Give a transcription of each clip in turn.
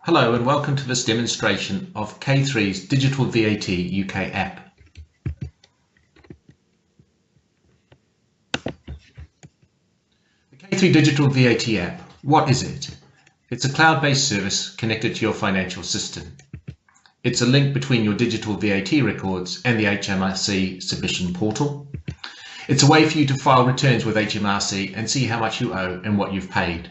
Hello and welcome to this demonstration of K3's Digital VAT UK app. The K3 Digital VAT app, what is it? It's a cloud-based service connected to your financial system. It's a link between your digital VAT records and the HMRC submission portal. It's a way for you to file returns with HMRC and see how much you owe and what you've paid.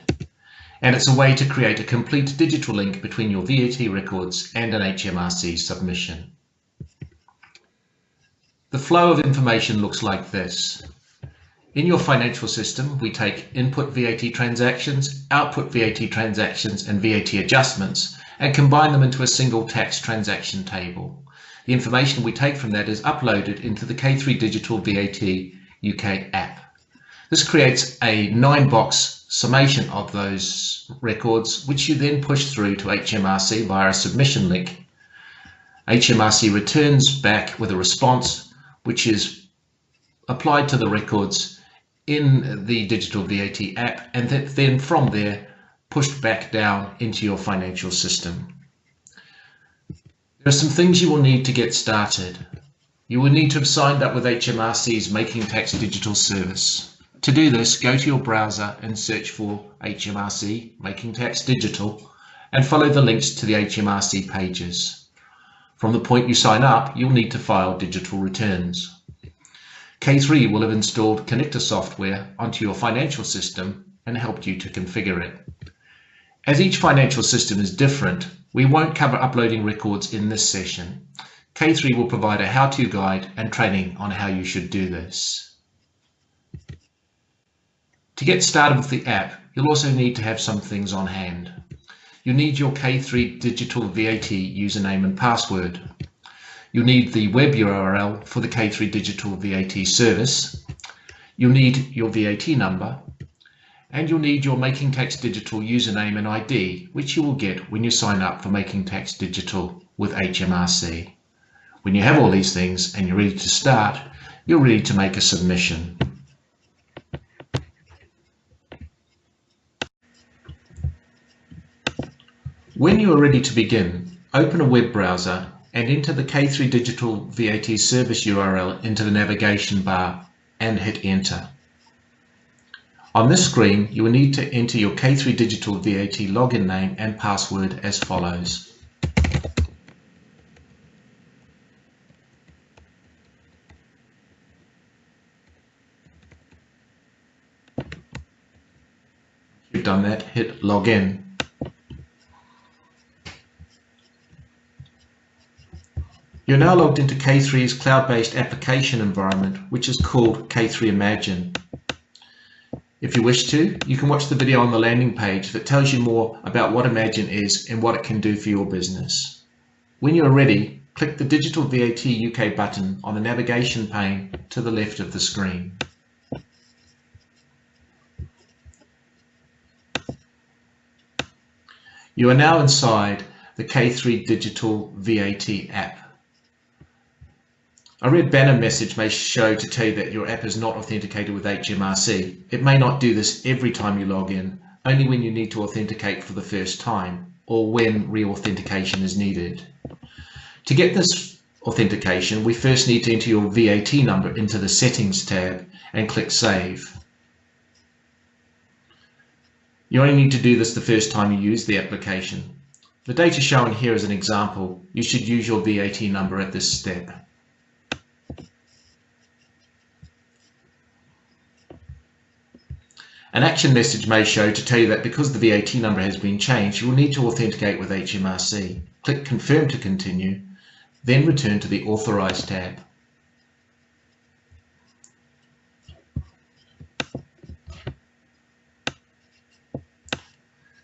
And it's a way to create a complete digital link between your VAT records and an HMRC submission. The flow of information looks like this. In your financial system, we take input VAT transactions, output VAT transactions, and VAT adjustments and combine them into a single tax transaction table. The information we take from that is uploaded into the K3 Digital VAT UK app. This creates a 9-box summation of those records, which you then push through to HMRC via a submission link. HMRC returns back with a response which is applied to the records in the Digital VAT app, and then from there pushed back down into your financial system. There are some things you will need to get started. You will need to have signed up with HMRC's Making Tax Digital service. To do this, go to your browser and search for HMRC Making Tax Digital and follow the links to the HMRC pages. From the point you sign up, you'll need to file digital returns. K3 will have installed connector software onto your financial system and helped you to configure it. As each financial system is different, we won't cover uploading records in this session. K3 will provide a how-to guide and training on how you should do this. To get started with the app, you'll also need to have some things on hand. You need your K3 Digital VAT username and password. You'll need the web URL for the K3 Digital VAT service. You'll need your VAT number, and you'll need your Making Tax Digital username and ID, which you will get when you sign up for Making Tax Digital with HMRC. When you have all these things and you're ready to start, you're ready to make a submission. When you are ready to begin, open a web browser and enter the K3 Digital VAT service URL into the navigation bar and hit enter. On this screen, you will need to enter your K3 Digital VAT login name and password as follows. Once you've done that, hit login. You're now logged into K3's cloud-based application environment, which is called K3 Imagine. If you wish to, you can watch the video on the landing page that tells you more about what Imagine is and what it can do for your business. When you're ready, click the Digital VAT UK button on the navigation pane to the left of the screen. You are now inside the K3 Digital VAT app. A red banner message may show to tell you that your app is not authenticated with HMRC. It may not do this every time you log in, only when you need to authenticate for the first time or when re-authentication is needed. To get this authentication, we first need to enter your VAT number into the Settings tab and click Save. You only need to do this the first time you use the application. The data shown here is an example. You should use your VAT number at this step. An action message may show to tell you that because the VAT number has been changed, you will need to authenticate with HMRC. Click Confirm to continue, then return to the Authorise tab.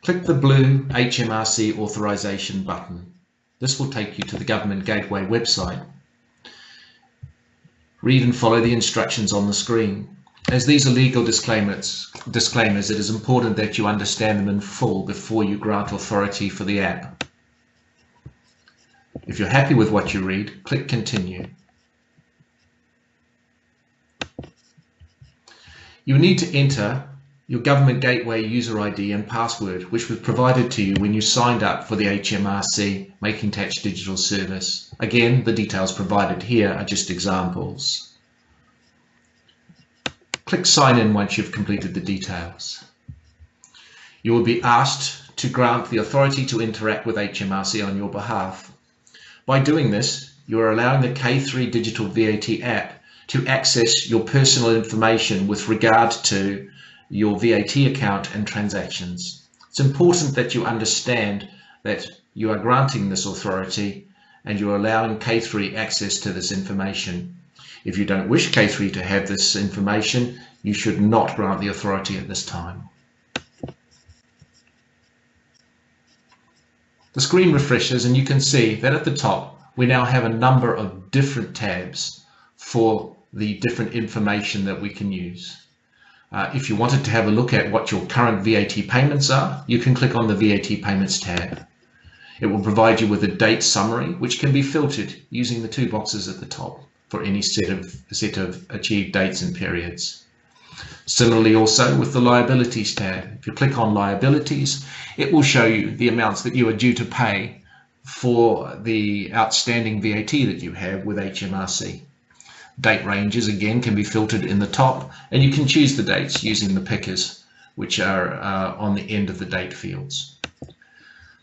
Click the blue HMRC Authorization button. This will take you to the Government Gateway website. Read and follow the instructions on the screen. As these are legal disclaimers, it is important that you understand them in full before you grant authority for the app. If you're happy with what you read, click Continue. You need to enter your government gateway user ID and password, which was provided to you when you signed up for the HMRC Making Tax Digital service. Again, the details provided here are just examples. Click Sign In once you've completed the details. You will be asked to grant the authority to interact with HMRC on your behalf. By doing this, you are allowing the K3 Digital VAT app to access your personal information with regard to your VAT account and transactions. It's important that you understand that you are granting this authority and you are allowing K3 access to this information. If you don't wish K3 to have this information, you should not grant the authority at this time. The screen refreshes and you can see that at the top we now have a number of different tabs for the different information that we can use. If you wanted to have a look at what your current VAT payments are, you can click on the VAT Payments tab. It will provide you with a date summary, which can be filtered using the two boxes at the top for any set of achieved dates and periods. Similarly also with the Liabilities tab. If you click on Liabilities, it will show you the amounts that you are due to pay for the outstanding VAT that you have with HMRC. Date ranges again can be filtered in the top, and you can choose the dates using the pickers, which are on the end of the date fields.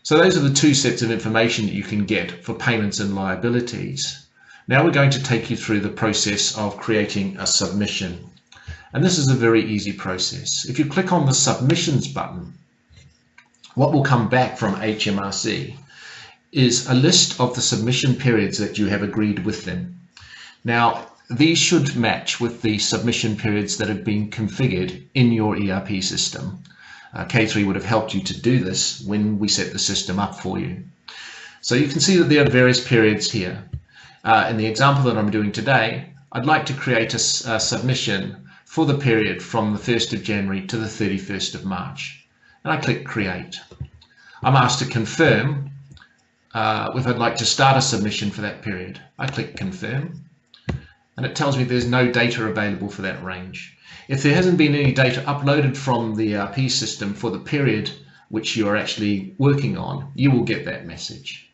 So those are the two sets of information that you can get for payments and liabilities. Now we're going to take you through the process of creating a submission. And this is a very easy process. If you click on the Submissions button, what will come back from HMRC is a list of the submission periods that you have agreed with them. Now, these should match with the submission periods that have been configured in your ERP system. K3 would have helped you to do this when we set the system up for you. So you can see that there are various periods here. In the example that I'm doing today, I'd like to create a submission for the period from the 1st of January to the 31st of March. And I click Create. I'm asked to confirm if I'd like to start a submission for that period. I click Confirm. And it tells me there's no data available for that range. If there hasn't been any data uploaded from the ERP system for the period which you are actually working on, you will get that message.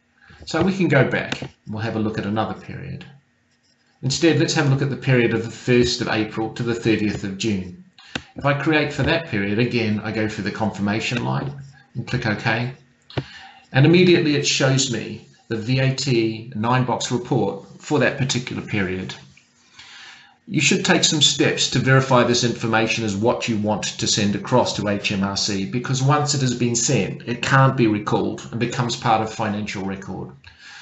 So we can go back and we'll have a look at another period. Instead, let's have a look at the period of the 1st of April to the 30th of June. If I create for that period, again, I go through the confirmation line and click OK. And immediately it shows me the VAT 9-box report for that particular period. You should take some steps to verify this information as what you want to send across to HMRC, because once it has been sent, it can't be recalled and becomes part of financial record.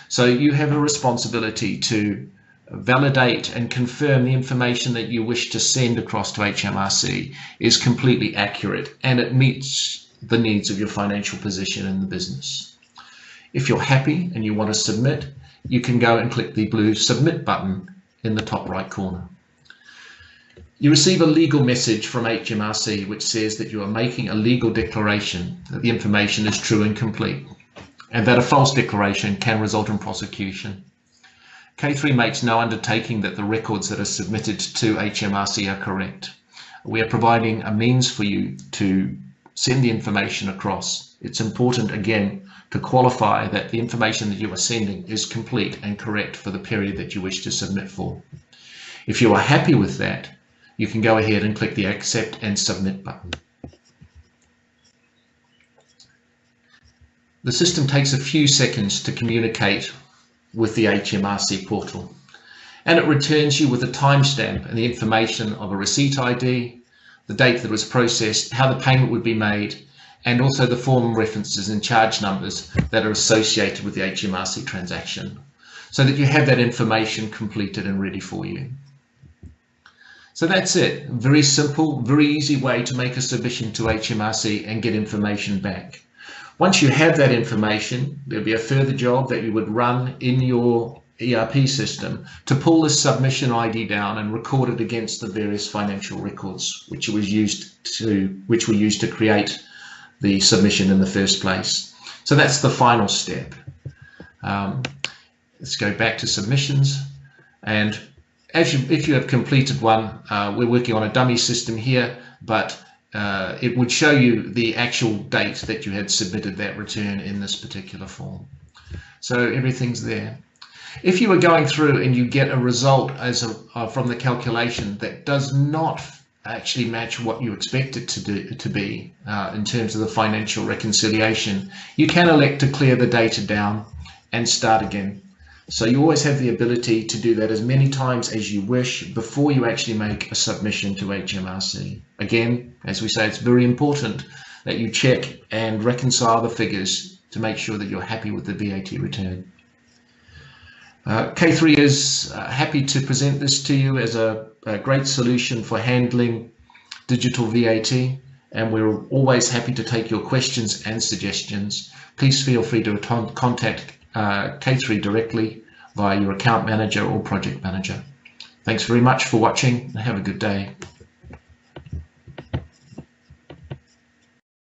So you have a responsibility to validate and confirm the information that you wish to send across to HMRC is completely accurate and it meets the needs of your financial position in the business. If you're happy and you want to submit, you can go and click the blue Submit button in the top right corner. You receive a legal message from HMRC which says that you are making a legal declaration that the information is true and complete, and that a false declaration can result in prosecution. K3 makes no undertaking that the records that are submitted to HMRC are correct. We are providing a means for you to send the information across. It's important, again, to qualify that the information that you are sending is complete and correct for the period that you wish to submit for. If you are happy with that, you can go ahead and click the Accept and Submit button. The system takes a few seconds to communicate with the HMRC portal, and it returns you with a timestamp and the information of a receipt ID, the date that it was processed, how the payment would be made, and also the form references and charge numbers that are associated with the HMRC transaction, so that you have that information completed and ready for you. So that's it. Very simple, very easy way to make a submission to HMRC and get information back. Once you have that information, there'll be a further job that you would run in your ERP system to pull the submission ID down and record it against the various financial records which were used to create the submission in the first place. So that's the final step. Let's go back to submissions, and if you have completed one, we're working on a dummy system here, but it would show you the actual date that you had submitted that return in this particular form. So everything's there. If you were going through and you get a result from the calculation that does not actually match what you expect it to be in terms of the financial reconciliation, you can elect to clear the data down and start again. So you always have the ability to do that as many times as you wish before you actually make a submission to HMRC. Again, as we say, it's very important that you check and reconcile the figures to make sure that you're happy with the VAT return. K3 is happy to present this to you as a great solution for handling digital VAT, and we're always happy to take your questions and suggestions. Please feel free to contact K3 directly via your account manager or project manager. Thanks very much for watching and have a good day.